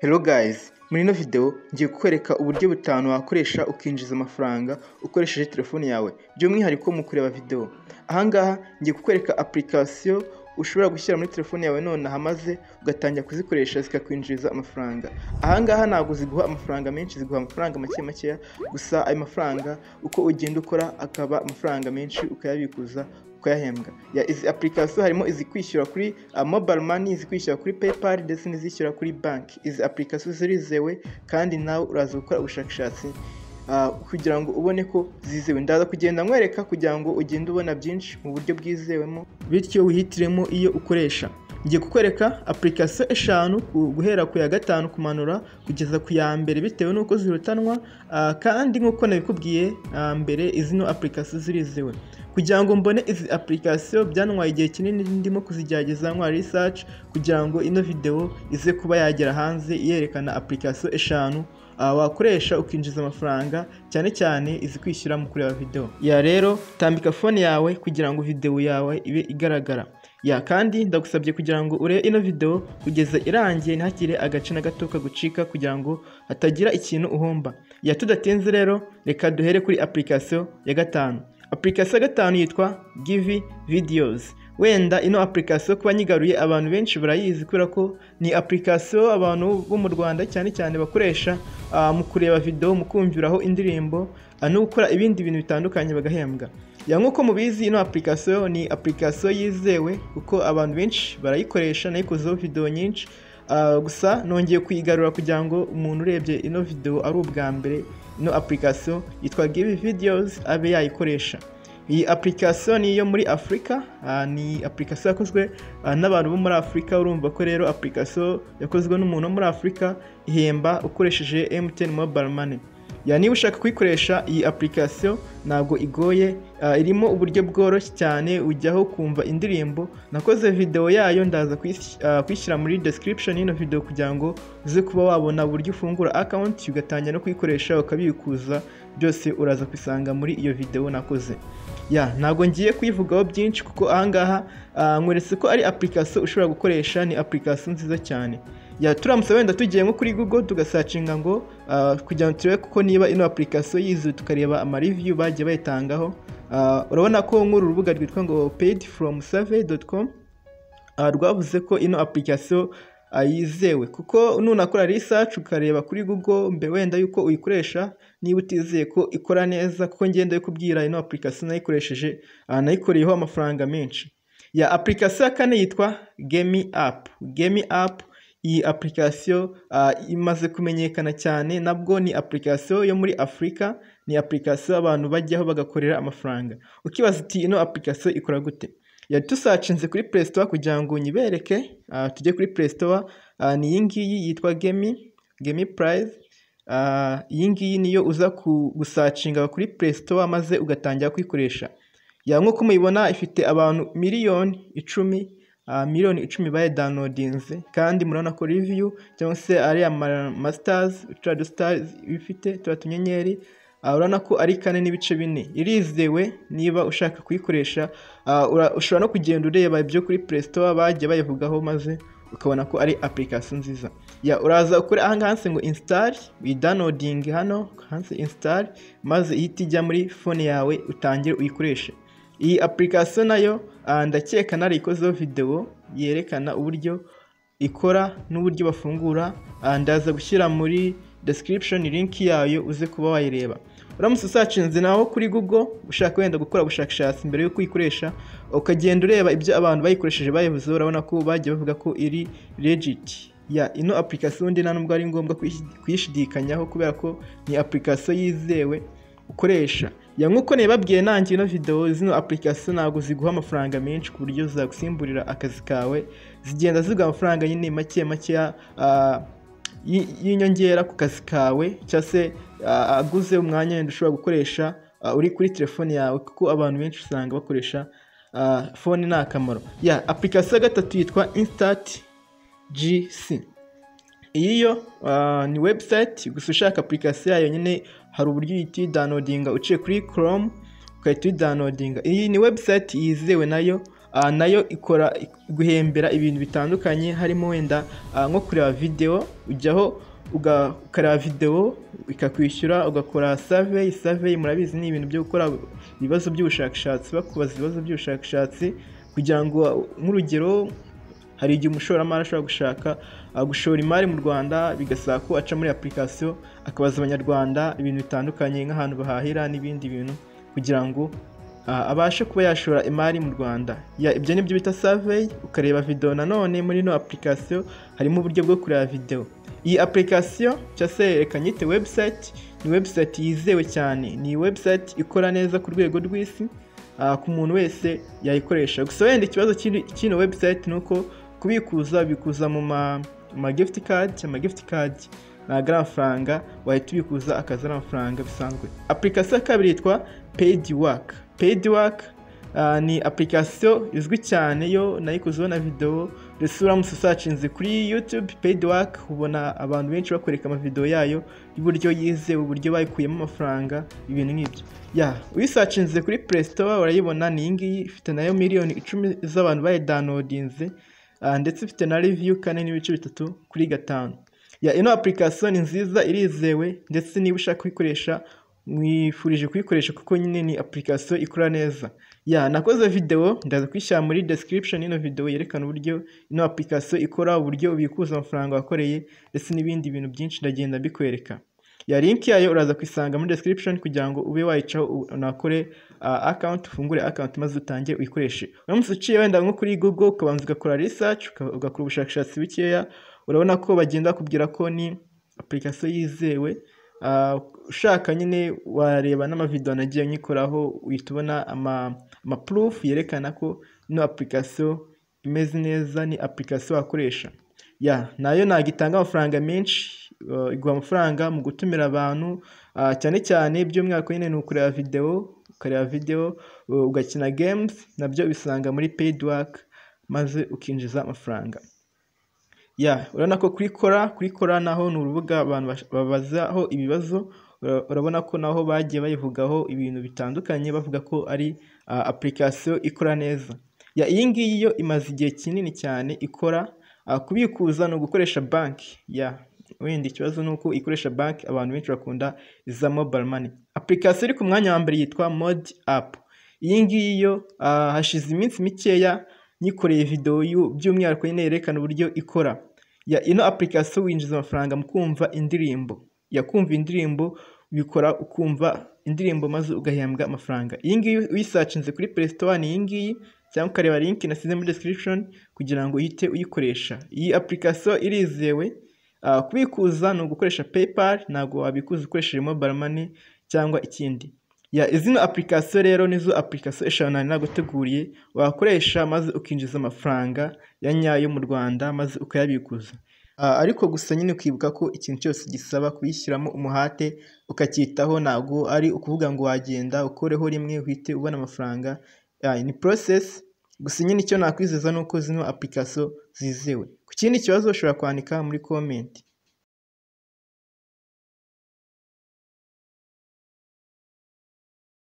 Hello guys, muri ino video ngiye kukwereka uburyo butanu wakoresha ukinjiza amafaranga ukoresheje telefone yawe, by'umwihariko mu kureba video. Ahangaha ngiye kukwereka application ushobora gushyira muri telefone yawe nonaha maze ugatangira kuzikoresha zikakwinjiriza amafaranga. Ahangaha ntabwo ziguha amafaranga menshi, ziguha amafaranga make gusa ayo mafaranga uko ugenda ukora akaba amafaranga menshi ukayabikuza ukayahembwa. Izi application harimo izikwishyura kuri mobile money, izikwishyura kuri PayPal ndetse n'izishyura kuri bank. Izi application zirizewe kandi nawe uraza gukora ubushakashatsi kugira ngo ubone ko zizewe. Ndaza kugenda nkwereka kugira ngo ugende ubona byinshi mu buryo bwizewemo, bityo wihitiremo iyo ukoresha. Ngiye kukwereka application eshanu guhera ku ya gatanu kumanura kugeza ku ya mbere bitewe nuko zirutanwa, kandi nkuko nabikubwiye mbere izino application zirizewe. Kugira ngo mbone izi application byantwaye igihe kinini ndimo kuzigerageza nkora research kugira ngo ino video ize kuba yagera hanze yerekana application eshanu wakoresha ukinjiza amafaranga, cyane cyane izikwishyura mu kureba video. Rero tambika phone yawe kugira ngo video yawe ibe igaragara. Kandi ndagusabye kugira ngo urebe ino video kugeza irangiye ntihagire agace na gato kagucika kugira ngo hatagira ikintu uhomba. Tudatinze rero reka duhere kuri application ya gatanu. Application ya gatanu yitwa Givvy videos. Wenda ino application kuba nyigaruye abantu benshi barayizi kubera ko ni application abantu bo mu Rwanda cyane cyane bakoresha mu kureba video, mu kumviraho indirimbo no gukora ibindi bintu bitandukanye bagahembwa. Nkuko mubizi ino application ni application yizewe kuko abantu benshi barayikoresha, nayikozeho video nyinshi, gusa nongeye kuyigarura kugira ngo umuntu urebye ino video ari ubwa mbere ino application yitwa Givvy videos abe yayikoresha. Iyi application ni yo muri Afrika, ni application yakozwe n'abantu bo muri Afrika. Urumva ko rero application yakozwe n'umuntu wo muri Afrika ihemba ukoresheje MTN mobile money. Niba ushaka kuyikoresha iyi application ntabwo igoye, irimo uburyo bworoshye cyane. Ujyaho kumva indirimbo, nakoze video yayo ndaza kwishyira muri description y'ino video kugira ngo uze kuba wabona uburyo ufungura account ugatangira no kuyikoresha ukabikuza. Byose uraza kwisanga muri iyo video nakoze. Ntabwo ngiye kuyivugaho byinshi kuko ahangaha nkweretse ko ari application ushobora gukoresha, ni application nziza cyane. Turamutse wenda tugiye nko kuri Google tugasacinga ngo kugira ngo turebe kuko niba ino application yizewe, tukareba ama review bagiye bayitangaho. Urabona ko nk'uru rubuga rwitwa ngo paidwork.com rwavuze ko ino application yizewe, kuko nunakora research ukareba kuri Google wenda yuko uyikoresha niba utizeye ko ikora neza, kuko ngenda kubwira ino application nayikoresheje nayikoreyeho amafaranga menshi. Application ya kane yitwa Gamee app. Gamee app, iyi application imaze kumenyekana cyane, nabwo ni application yo muri Afrika, ni application abantu bajyaho bagakorera amafaranga. Ukibaza uti ino application ikora gute? Tusacinze kuri Play Store kugira ngo nyibereke. Tujye kuri Play Store, ni iyi ngiyi yitwa Gamee Prize. Iyi ngiyi niyo uza gusacinga kuri Play Store maze ugatangira kuyikoresha. Nkuko muyibona ifite abantu miliyoni 10 bayidownloadinze, kandi murabona ko review cyangwa se ari masters stars bifite tutunyenyeri. Urabona ko ari 4.4. Irizewe. Niba ushaka kuyikoresha ushobora no kugenda ureba ibyo kuri Play Store bagiye bayivugaho maze ukabona ko ari application nziza. Uraza ukore ahangaha ngo install, downloading hano hanze install, maze ihita ijya muri phone yawe utangire uyikoreshe. Iyi application nayo ndakeka narikozeho video yerekana uburyo ikora n'uburyo bafungura. Ndaza gushyira muri description link yayo uze kuba wayireba. Uramutse usacinze naho kuri Google ushaka wenda gukora ubushakashatsi mbere yo kuyikoresha, ukagenda ureba ibyo abantu bayikoresheje bayivuze, urabona ko bagiye bavuga ko iri legit. Ino application ndi nubwo ari ngombwa kuyishidikanyaho kubera ko ni application yizewe ukoresha. Nkuko nibabwiye nanjye ino video, zino application ntabwo ziguha amafaranga menshi ku buryo zagusimburira akazi kawe, zigenda ziguha amafaranga nyine make y'inyongera ku kazi kawe, cyangwa se aguze umwanya wenda ushobora gukoresha uri kuri telefone yawe, kuko abantu benshi usanga bakoresha phone nta kamaro. Application ya gatatu yitwa Instant GC. Iyo ni website, gusa ushaka application yayo nyine hari uburyo uhita downloadinga uciye kuri Chrome ukahita downloadinga. Iyi ni website yizewe nayo, nayo ikora guhembera ibintu bitandukanye, harimo wenda nko kureba video, ujyaho ukareba video ikakwishyura, ugakora survey murabizi ni ibintu byo gukora ibibazo by'ubushakashatsi, bakubaza ibibazo by'ubushakashatsi kugira ngo nk'urugero hari igihe umushoramari ashobora gushaka gushora imari mu Rwanda, bigasaba ko aca muri application akabaza abanyarwanda ibintu bitandukanye nk'ahantu bahahira n'ibindi bintu kugira ngo abashe kuba yashora imari mu Rwanda. Ibyo nibyo bita survey. Ukareba video nanone muri no application harimo uburyo bwo kureba video. Iyi application cyangwa se reka nyite website, ni website yizewe cyane, ni website ikora neza ku rwego rw'isi ku muntu wese yayikoresha. Gusa wenda ikibazo kino website nuko kubikuza bikuza mu ma gift card ntabwo ari amafaranga wahita ubikuza akaza ari amafaranga bisanzwe. Application ya kabiri yitwa Paidwork. Paidwork ni application izwi cyane, yo nayikozeho na video, ndetse uramutse usacinze kuri YouTube Paidwork ubona abantu benshi bakoreka amavideo yayo y'uburyo yizewe, uburyo bayikuyemo amafaranga, ibintu nk'ibyo. Uyisacinze kuri Play Store urayibona, ni iyi ngiyi, ifite nayo miliyoni 10 z'abantu bayidownloadinze, ndetse ifite na review 4.3 kuri 5. Ino application ni nziza, irizewe, ndetse niba ushaka kuyikoresha mwifurije kuyikoresha kuko nyine ni application ikora neza. Nakoze video ndaza kwishyira muri description ino video yerekana uburyo ino application ikora, uburyo ubikuza amafaranga wakoreye, ndetse n'ibindi bintu byinshi ndagenda bikwereka. Link yayo uraza kwisanga muri description kugira ngo ube wayicaho unakore account, ufungure account maze utangire uyikoreshe. Uramutse uciye wenda nko kuri Google ukabanza ugakora research, ugakora ubushakashatsi bikeya, urabona ko bagenda kubwira ko ni application yizewe. Ushaka nyine wareba n'amavideo nagiye nyikoraho, uhita ubona ama proof yerekana ko ino application imeze neza, ni application wakoresha. Nayo nagitanga amafaranga menshi, iguha amafaranga mu gutumira abantu, cyane cyane by'umwihariko nyine ni ukureba video, ukareba video, ugakina games, nabyo bisanga muri Paidwork maze ukinjiza amafaranga. Urabona ko kuri kora naho ni urubuga abantu babazaho ibibazo, urabona ko naho bagiye bayivugaho ibintu bitandukanye, bavuga ko ari application ikora neza. Iyi ngiyi yo imaze igihe kinini cyane ikora. Kubikuza no gukoresha banki, wenda ikibazo nuko ikoresha banki, abantu benshi bakunda iza mobile money. Application iri ku mwanya wa mbere yitwa Mod App. Iyi ngiyi yo hashize iminsi mikeya nyikoreye video by'umwihariko nyine yerekana uburyo ikora. Ino application winjiza amafaranga mu kumva indirimbo. Kumva indirimbo bikora ukumva indirimbo maze ugahembwa amafaranga. Iyi ngiyi uyisacinze kuri Play Store ni iyi ngiyi, cyangwa ukareba link nasize muri description kugira ngo uhite uyikoresha. Iyi application irizewe. Kubikuza no gukoresha PayPal, ntabwo wabikuza ukoresheje mobile money cyangwa ikindi. Izino application rero nizo application eshanu naguteguriye wakoresha maze ukinjiza amafaranga ya nyayo mu Rwanda maze ukayabikuza. Ariko gusa nyine ukibuka ko ikintu cyose gisaba kuyishyiramo umuhate ukacyitaho, ntabwo ari ukuvuga ngo wagenda ukoreho rimwe uhite ubona amafaranga. Ni process. Gusa nyine icyo nakwizeza nuko zino application zizewe. Ku kindi kibazo ushobora kwandika muri comment.